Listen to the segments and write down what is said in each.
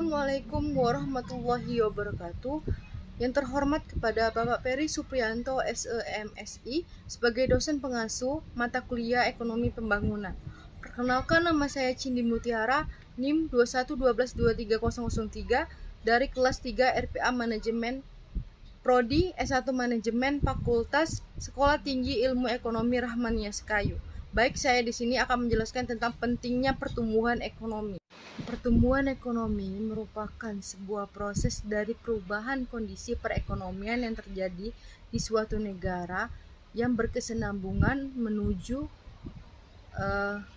Assalamualaikum warahmatullahi wabarakatuh. Yang terhormat kepada Bapak Peri Supriyanto SEMSI sebagai dosen pengasuh mata kuliah Ekonomi Pembangunan. Perkenalkan, nama saya Cindy Mutiara, NIM 211223003 dari kelas 3 RPA Manajemen Prodi S1 Manajemen Fakultas Sekolah Tinggi Ilmu Ekonomi Rahmaniyah Sekayu. Baik, saya di sini akan menjelaskan tentang pentingnya pertumbuhan ekonomi. Pertumbuhan ekonomi merupakan sebuah proses dari perubahan kondisi perekonomian yang terjadi di suatu negara yang berkesinambungan menuju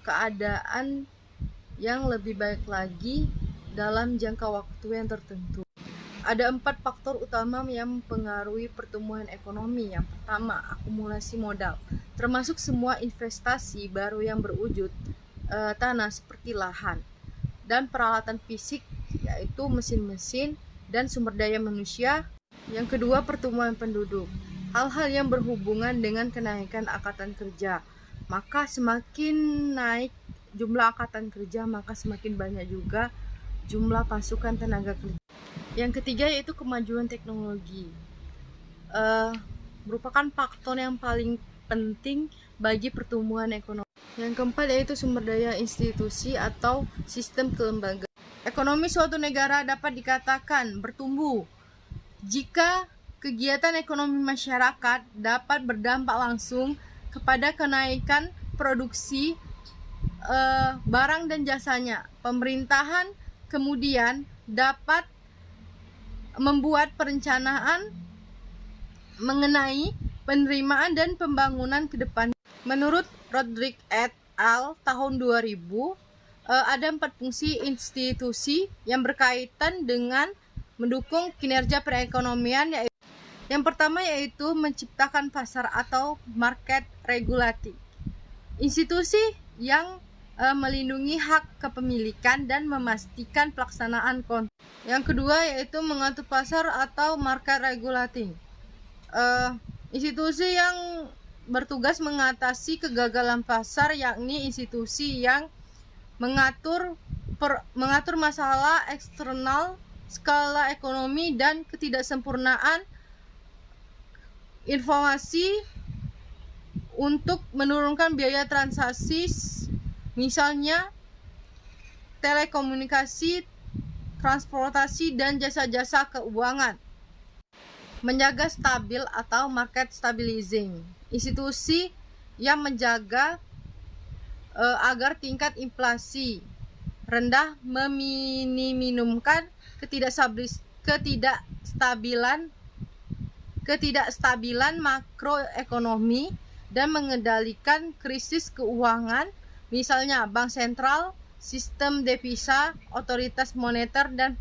keadaan yang lebih baik lagi dalam jangka waktu yang tertentu. Ada 4 faktor utama yang mempengaruhi pertumbuhan ekonomi. Yang pertama, akumulasi modal, termasuk semua investasi baru yang berwujud tanah seperti lahan dan peralatan fisik, yaitu mesin-mesin dan sumber daya manusia. Yang kedua, pertumbuhan penduduk, hal-hal yang berhubungan dengan kenaikan angkatan kerja. Maka semakin naik jumlah angkatan kerja, maka semakin banyak juga jumlah pasukan tenaga kerja. Yang ketiga yaitu kemajuan teknologi, merupakan faktor yang paling penting bagi pertumbuhan ekonomi. Yang keempat yaitu sumber daya institusi atau sistem kelembagaan. Ekonomi suatu negara dapat dikatakan bertumbuh jika kegiatan ekonomi masyarakat dapat berdampak langsung kepada kenaikan produksi barang dan jasanya. Pemerintahan kemudian dapat membuat perencanaan mengenai penerimaan dan pembangunan ke depan. Menurut Rodrik et al. Tahun 2000, ada 4 fungsi institusi yang berkaitan dengan mendukung kinerja perekonomian, yaitu yang pertama yaitu menciptakan pasar atau market regulating. Institusi yang melindungi hak kepemilikan dan memastikan pelaksanaan kontrak. Yang kedua yaitu mengatur pasar atau market regulating. Institusi yang bertugas mengatasi kegagalan pasar, yakni institusi yang mengatur masalah eksternal, skala ekonomi, dan ketidaksempurnaan informasi untuk menurunkan biaya transaksi, misalnya telekomunikasi, transportasi, dan jasa-jasa keuangan. Menjaga stabil atau market stabilizing, institusi yang menjaga agar tingkat inflasi rendah, meminimumkan ketidakstabilan makroekonomi, dan mengendalikan krisis keuangan, misalnya bank sentral, sistem devisa, otoritas moneter, dan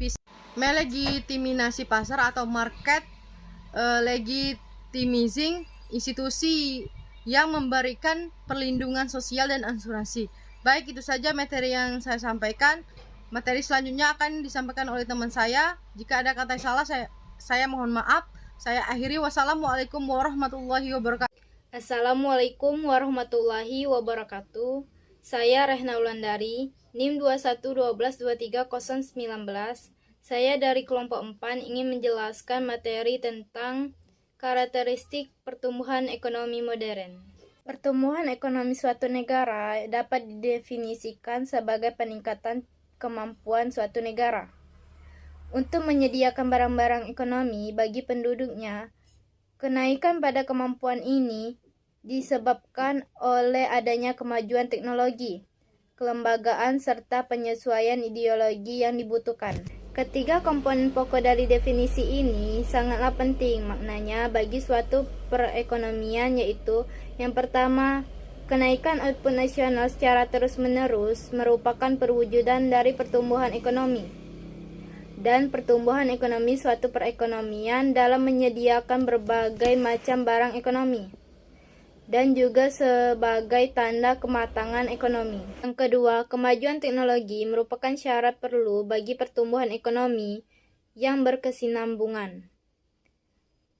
melegitimasi pasar atau market legitimizing, institusi yang memberikan perlindungan sosial dan asuransi. Baik, itu saja materi yang saya sampaikan. Materi selanjutnya akan disampaikan oleh teman saya. Jika ada kata salah, saya mohon maaf. Saya akhiri. Wassalamualaikum warahmatullahi wabarakatuh. Assalamualaikum warahmatullahi wabarakatuh. Saya Rehna Wulandari, NIM 211213019. Saya dari kelompok 4 ingin menjelaskan materi tentang karakteristik pertumbuhan ekonomi modern. Pertumbuhan ekonomi suatu negara dapat didefinisikan sebagai peningkatan kemampuan suatu negara untuk menyediakan barang-barang ekonomi bagi penduduknya. Kenaikan pada kemampuan ini disebabkan oleh adanya kemajuan teknologi, kelembagaan, serta penyesuaian ideologi yang dibutuhkan. Ketiga komponen pokok dari definisi ini sangatlah penting maknanya bagi suatu perekonomian, yaitu yang pertama, kenaikan output nasional secara terus-menerus merupakan perwujudan dari pertumbuhan ekonomi. Dan pertumbuhan ekonomi suatu perekonomian dalam menyediakan berbagai macam barang ekonomi, dan juga sebagai tanda kematangan ekonomi. Yang kedua, kemajuan teknologi merupakan syarat perlu bagi pertumbuhan ekonomi yang berkesinambungan.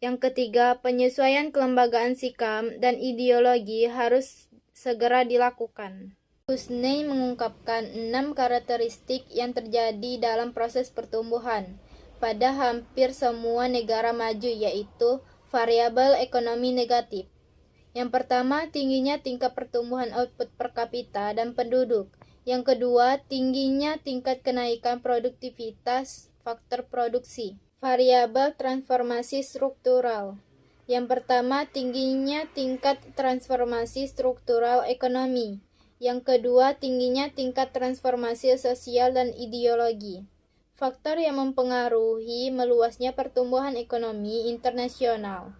Yang ketiga, penyesuaian kelembagaan sikap dan ideologi harus segera dilakukan. Husney mengungkapkan 6 karakteristik yang terjadi dalam proses pertumbuhan pada hampir semua negara maju, yaitu variabel ekonomi negatif. Yang pertama, tingginya tingkat pertumbuhan output per kapita dan penduduk. Yang kedua, tingginya tingkat kenaikan produktivitas faktor produksi. Variabel transformasi struktural. Yang pertama, tingginya tingkat transformasi struktural ekonomi. Yang kedua, tingginya tingkat transformasi sosial dan ideologi. Faktor yang mempengaruhi meluasnya pertumbuhan ekonomi internasional.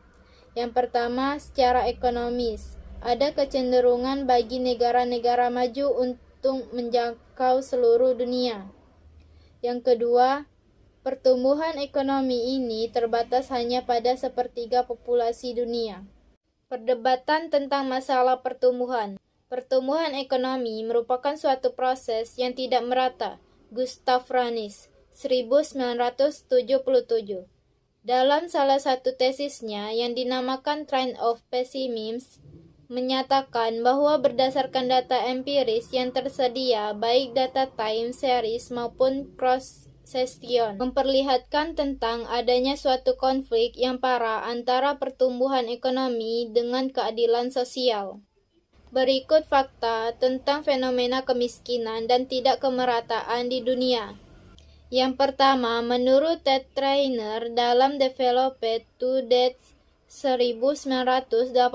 Yang pertama, secara ekonomis, ada kecenderungan bagi negara-negara maju untuk menjangkau seluruh dunia. Yang kedua, pertumbuhan ekonomi ini terbatas hanya pada sepertiga populasi dunia. Perdebatan tentang masalah pertumbuhan. Pertumbuhan ekonomi merupakan suatu proses yang tidak merata. Gustav Ranis, 1977. Dalam salah satu tesisnya yang dinamakan Trend of Pessimism, menyatakan bahwa berdasarkan data empiris yang tersedia, baik data time series maupun cross-section, memperlihatkan tentang adanya suatu konflik yang parah antara pertumbuhan ekonomi dengan keadilan sosial. Berikut fakta tentang fenomena kemiskinan dan tidak kemerataan di dunia. Yang pertama, menurut Ted Trainer dalam Developed to Death 1989,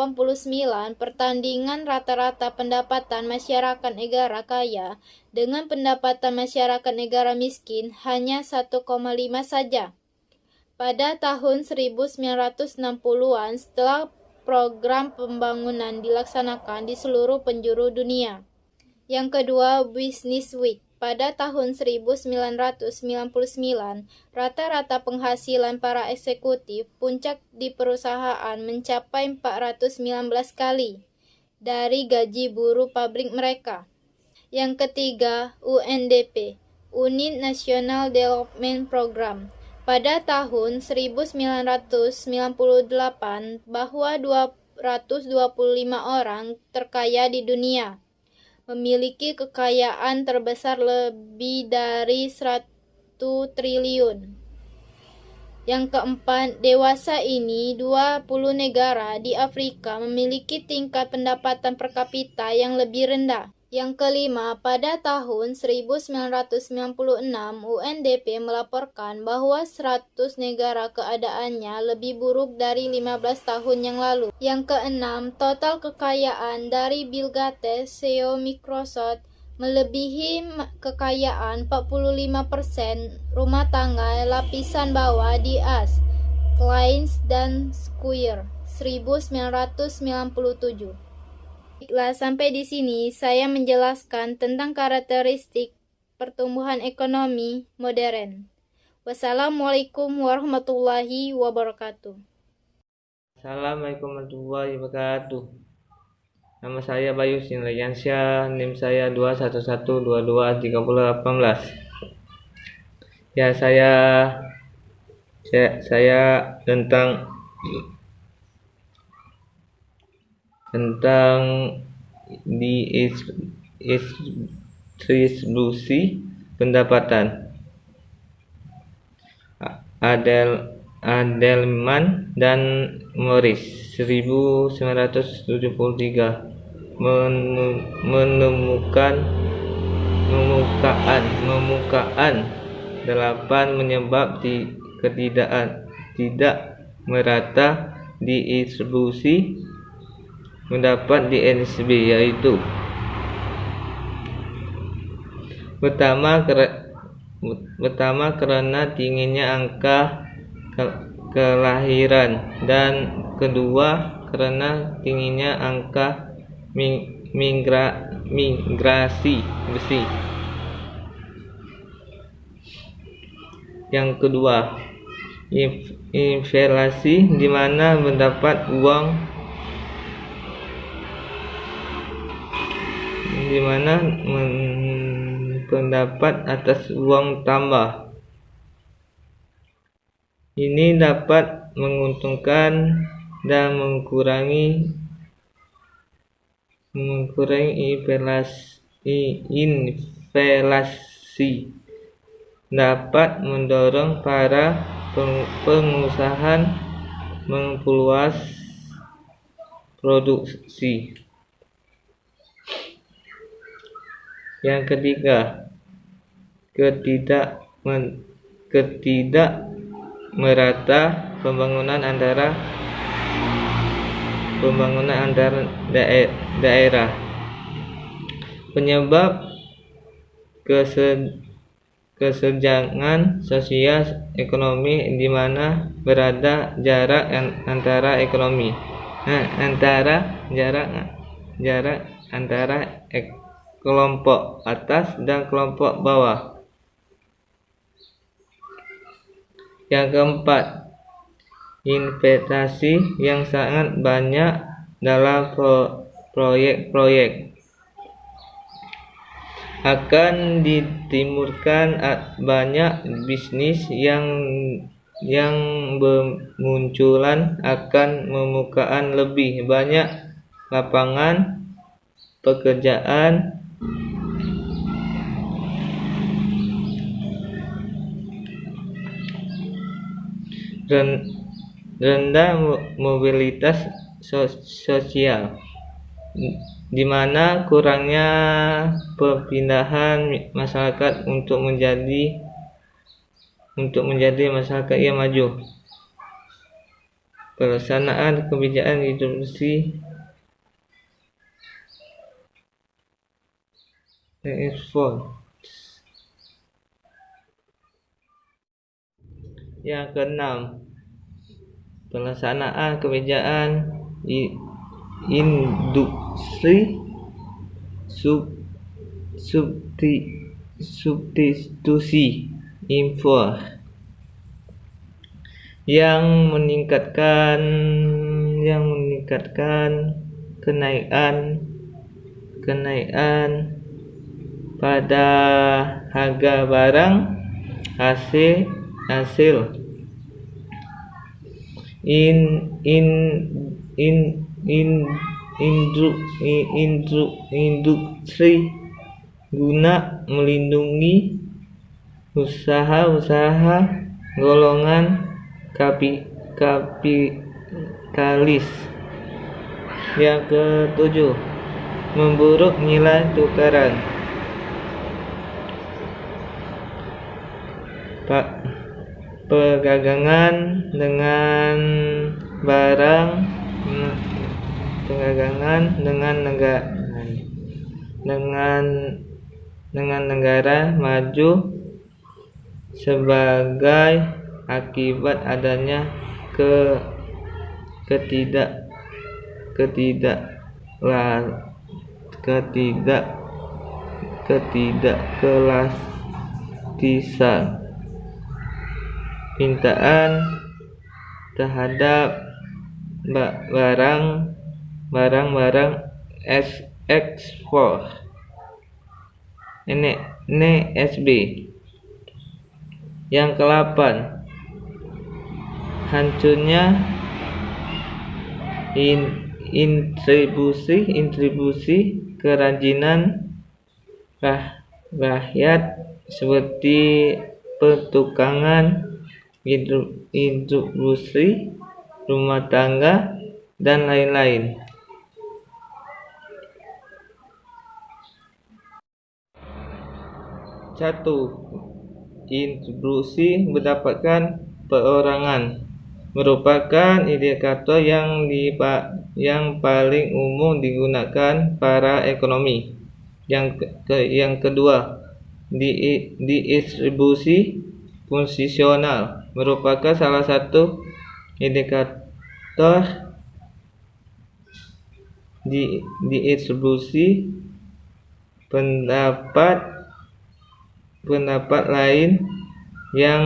pertandingan rata-rata pendapatan masyarakat negara kaya dengan pendapatan masyarakat negara miskin hanya 1,5 saja. Pada tahun 1960-an, setelah program pembangunan dilaksanakan di seluruh penjuru dunia. Yang kedua, Business Week. Pada tahun 1999, rata-rata penghasilan para eksekutif puncak di perusahaan mencapai 419 kali dari gaji buruh pabrik mereka. Yang ketiga, UNDP, Unit National Development Program. Pada tahun 1998, bahwa 225 orang terkaya di dunia memiliki kekayaan terbesar lebih dari 100 triliun. Yang keempat, dewasa ini 20 negara di Afrika memiliki tingkat pendapatan per kapita yang lebih rendah. Yang kelima, pada tahun 1996, UNDP melaporkan bahwa 100 negara keadaannya lebih buruk dari 15 tahun yang lalu. Yang keenam, total kekayaan dari Bill Gates, CEO Microsoft, melebihi kekayaan 45% rumah tangga lapisan bawah di AS, Kleins dan Squire, 1997. Baiklah, sampai di sini saya menjelaskan tentang karakteristik pertumbuhan ekonomi modern. Wassalamualaikum warahmatullahi wabarakatuh. Assalamualaikum warahmatullahi wabarakatuh. Nama saya Bayu Sinrayansyah, NIM saya 211223018. Ya, saya tentang distribusi pendapatan. Adelman dan Morris 1973 memukaan 8 menyebab tidak merata distribusi mendapat di NSB, yaitu pertama karena tingginya angka kelahiran, dan kedua karena tingginya angka migrasi besi. Yang kedua, inflasi, di mana pendapat atas uang tambah. Ini dapat menguntungkan dan mengurangi inflasi dapat mendorong para pengusaha memperluas produksi. Yang ketiga, ketidak merata pembangunan antara daerah. Penyebab kesenjangan sosial ekonomi di mana berada jarak antara kelompok atas dan kelompok bawah. Yang keempat, investasi yang sangat banyak dalam proyek-proyek akan ditimbulkan banyak bisnis yang bermunculan, akan membukaan lebih banyak lapangan pekerjaan rendah mobilitas sosial, di mana kurangnya perpindahan masyarakat untuk menjadi masyarakat yang maju. Pelaksanaan kebijakan introduksi ekspor. Yang keenam, pelaksanaan kebijakan industri substitusi impor yang meningkatkan kenaikan pada harga barang hasil industri guna melindungi usaha-usaha golongan kapitalis. Yang ketujuh, memburuk nilai tukaran. Perdagangan dengan negara maju sebagai akibat adanya ketidaklatisan permintaan terhadap barang-barang ekspor NSB. Yang ke-8, hancurnya intribusi kerajinan rakyat seperti pertukangan, industri rumah tangga, dan lain-lain. Satu, intribusi mendapatkan perorangan merupakan indikator yang paling umum digunakan para ekonomi. Yang kedua, distribusi posisional merupakan salah satu indikator distribusi pendapat lain yang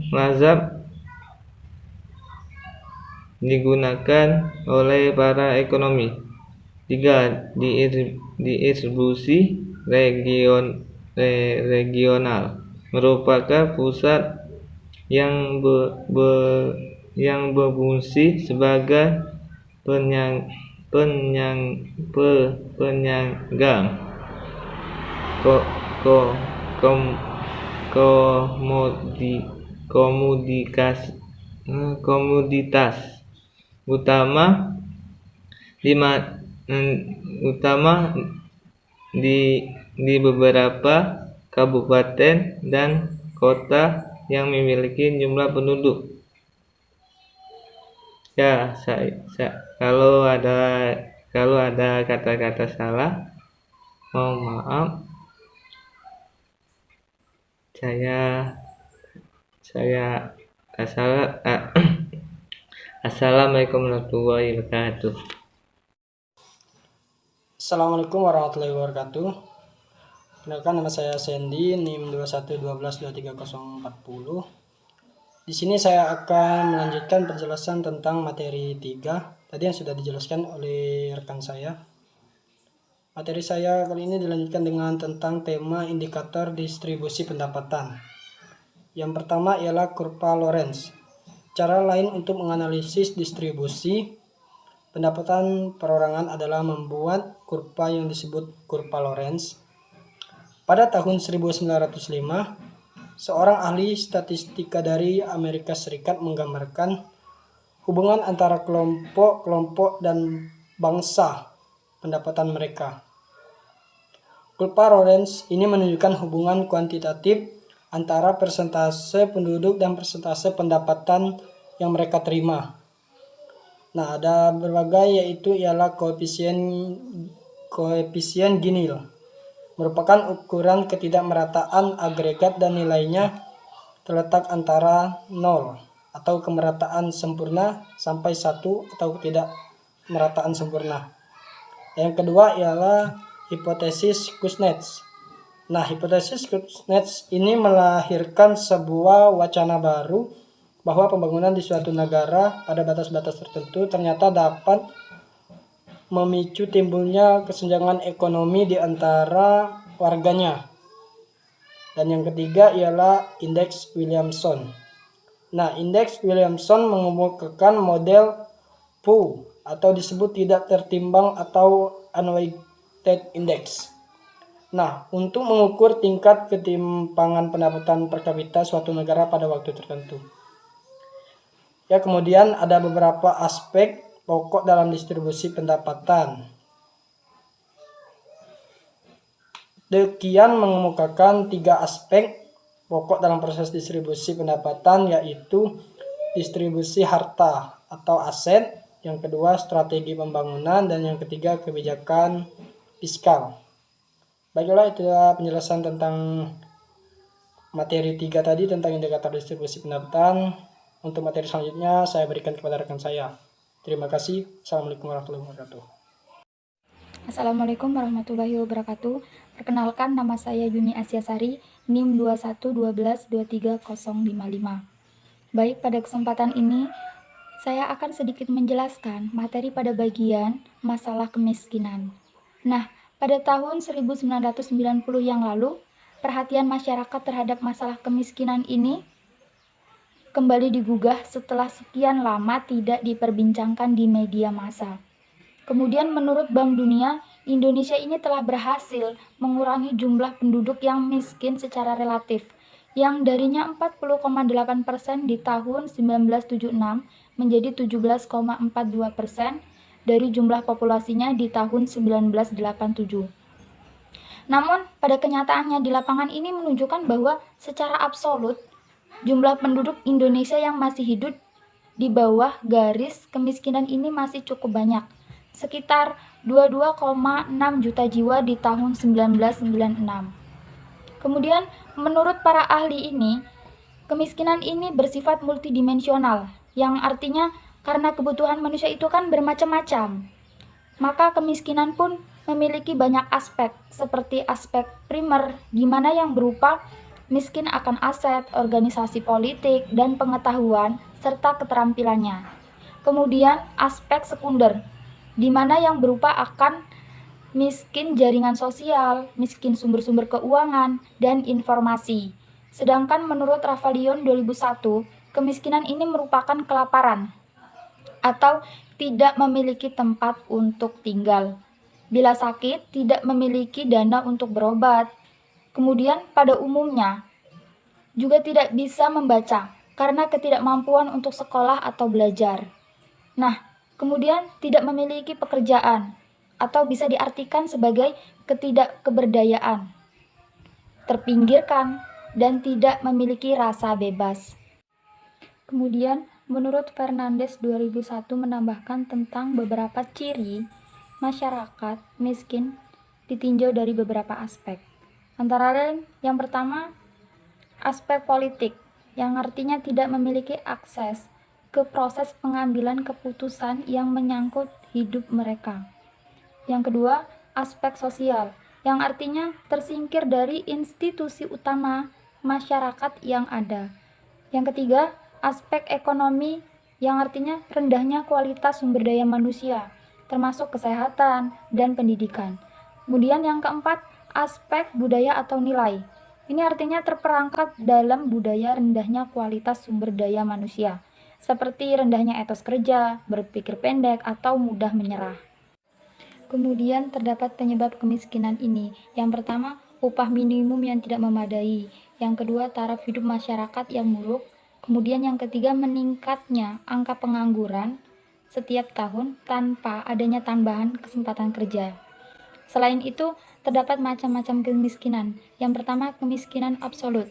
lazim digunakan oleh para ekonomi. 3. Distribusi regional merupakan pusat yang berfungsi sebagai penyangga ko, ko, kom, komodi, komoditas komoditas utama di utama di beberapa kabupaten dan kota yang memiliki jumlah penduduk. Ya, kalau ada kata-kata salah, mohon maaf. Saya Assalamualaikum warahmatullahi wabarakatuh. Assalamualaikum warahmatullahi wabarakatuh. Perkenalkan, nama saya Sandy, NIM 21122340. Di sini saya akan melanjutkan penjelasan tentang materi 3 tadi yang sudah dijelaskan oleh rekan saya. Materi saya kali ini dilanjutkan dengan tentang tema indikator distribusi pendapatan. Yang pertama ialah kurva Lorenz. Cara lain untuk menganalisis distribusi pendapatan perorangan adalah membuat kurva yang disebut kurva Lorenz. Pada tahun 1905, seorang ahli statistika dari Amerika Serikat menggambarkan hubungan antara kelompok-kelompok dan bangsa pendapatan mereka. Kurva Lorenz ini menunjukkan hubungan kuantitatif antara persentase penduduk dan persentase pendapatan yang mereka terima. Nah, ada berbagai, yaitu ialah koefisien Gini, merupakan ukuran ketidakmerataan agregat dan nilainya terletak antara 0 atau kemerataan sempurna sampai 1 atau ketidakmerataan sempurna. Yang kedua ialah hipotesis Kuznets. Nah, hipotesis Kuznets ini melahirkan sebuah wacana baru bahwa pembangunan di suatu negara pada batas-batas tertentu ternyata dapat memicu timbulnya kesenjangan ekonomi di antara warganya. Dan yang ketiga ialah indeks Williamson. Nah, indeks Williamson mengemukakan model POW atau disebut tidak tertimbang atau unweighted index. Nah, untuk mengukur tingkat ketimpangan pendapatan per kapita suatu negara pada waktu tertentu. Ya, kemudian ada beberapa aspek pokok dalam distribusi pendapatan. Dekian mengemukakan 3 aspek pokok dalam proses distribusi pendapatan, yaitu distribusi harta atau aset, yang kedua strategi pembangunan, dan yang ketiga kebijakan fiskal. Baiklah, itulah penjelasan tentang materi 3 tadi tentang indikator distribusi pendapatan. Untuk materi selanjutnya saya berikan kepada rekan saya. Terima kasih. Assalamualaikum warahmatullahi wabarakatuh. Assalamualaikum warahmatullahi wabarakatuh. Perkenalkan, nama saya Yuni Asyasari, NIM 2112230055. Baik, pada kesempatan ini saya akan sedikit menjelaskan materi pada bagian masalah kemiskinan. Nah, pada tahun 1990 yang lalu, perhatian masyarakat terhadap masalah kemiskinan ini kembali digugah setelah sekian lama tidak diperbincangkan di media massa. Kemudian menurut Bank Dunia, Indonesia ini telah berhasil mengurangi jumlah penduduk yang miskin secara relatif, yang darinya 40,8% di tahun 1976 menjadi 17,42% dari jumlah populasinya di tahun 1987. Namun, pada kenyataannya di lapangan ini menunjukkan bahwa secara absolut, jumlah penduduk Indonesia yang masih hidup di bawah garis kemiskinan ini masih cukup banyak, sekitar 22,6 juta jiwa di tahun 1996. Kemudian, menurut para ahli ini, kemiskinan ini bersifat multidimensional, yang artinya karena kebutuhan manusia itu kan bermacam-macam, maka kemiskinan pun memiliki banyak aspek, seperti aspek primer, di mana yang berupa miskin akan aset, organisasi politik, dan pengetahuan, serta keterampilannya. Kemudian aspek sekunder, di mana yang berupa akan miskin jaringan sosial, miskin sumber-sumber keuangan, dan informasi. Sedangkan menurut Raffalion 2001, kemiskinan ini merupakan kelaparan atau tidak memiliki tempat untuk tinggal. Bila sakit, tidak memiliki dana untuk berobat. Kemudian pada umumnya juga tidak bisa membaca karena ketidakmampuan untuk sekolah atau belajar. Nah, kemudian tidak memiliki pekerjaan atau bisa diartikan sebagai ketidakkeberdayaan, terpinggirkan, dan tidak memiliki rasa bebas. Kemudian, menurut Fernandes 2001 menambahkan tentang beberapa ciri masyarakat miskin ditinjau dari beberapa aspek. Antara lain, yang pertama, aspek politik, yang artinya tidak memiliki akses ke proses pengambilan keputusan yang menyangkut hidup mereka. Yang kedua, aspek sosial, yang artinya tersingkir dari institusi utama masyarakat yang ada. Yang ketiga, aspek ekonomi, yang artinya rendahnya kualitas sumber daya manusia, termasuk kesehatan dan pendidikan. Kemudian yang keempat, aspek budaya atau nilai. Ini artinya terperangkap dalam budaya rendahnya kualitas sumber daya manusia, seperti rendahnya etos kerja, berpikir pendek, atau mudah menyerah. Kemudian terdapat penyebab kemiskinan ini. Yang pertama, upah minimum yang tidak memadai. Yang kedua, taraf hidup masyarakat yang buruk. Kemudian yang ketiga, meningkatnya angka pengangguran setiap tahun tanpa adanya tambahan kesempatan kerja. Selain itu, terdapat macam-macam kemiskinan. Yang pertama, kemiskinan absolut.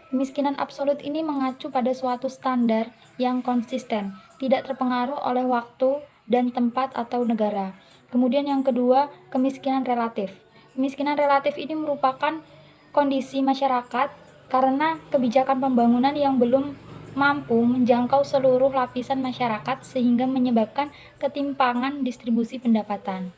Kemiskinan absolut ini mengacu pada suatu standar yang konsisten, tidak terpengaruh oleh waktu dan tempat atau negara. Kemudian yang kedua, kemiskinan relatif. Kemiskinan relatif ini merupakan kondisi masyarakat karena kebijakan pembangunan yang belum mampu menjangkau seluruh lapisan masyarakat sehingga menyebabkan ketimpangan distribusi pendapatan.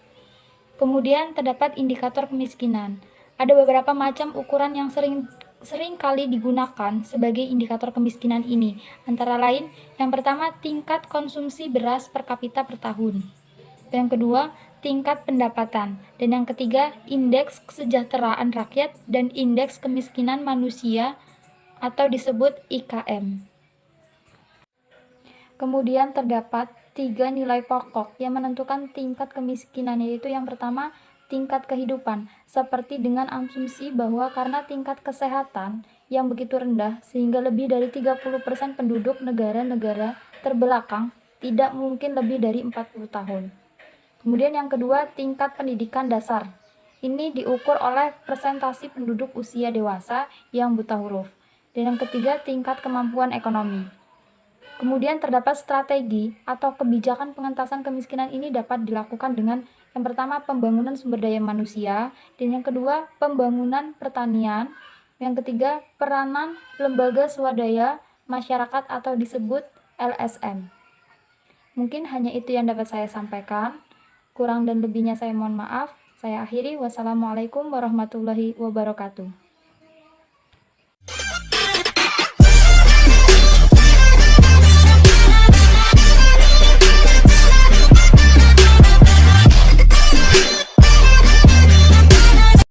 Kemudian terdapat indikator kemiskinan. Ada beberapa macam ukuran yang sering kali digunakan sebagai indikator kemiskinan ini. Antara lain, yang pertama, tingkat konsumsi beras per kapita per tahun. Yang kedua, tingkat pendapatan. Dan yang ketiga, indeks kesejahteraan rakyat dan indeks kemiskinan manusia atau disebut IKM. Kemudian terdapat 3 nilai pokok yang menentukan tingkat kemiskinan, yaitu yang pertama, tingkat kehidupan, seperti dengan asumsi bahwa karena tingkat kesehatan yang begitu rendah sehingga lebih dari 30% penduduk negara-negara terbelakang tidak mungkin lebih dari 40 tahun. Kemudian yang kedua, tingkat pendidikan dasar. Ini diukur oleh persentase penduduk usia dewasa yang buta huruf. Dan yang ketiga, tingkat kemampuan ekonomi. Kemudian terdapat strategi atau kebijakan pengentasan kemiskinan ini dapat dilakukan dengan yang pertama, pembangunan sumber daya manusia, dan yang kedua, pembangunan pertanian, yang ketiga, peranan lembaga swadaya masyarakat atau disebut LSM. Mungkin hanya itu yang dapat saya sampaikan. Kurang dan lebihnya saya mohon maaf. Saya akhiri. Wassalamualaikum warahmatullahi wabarakatuh.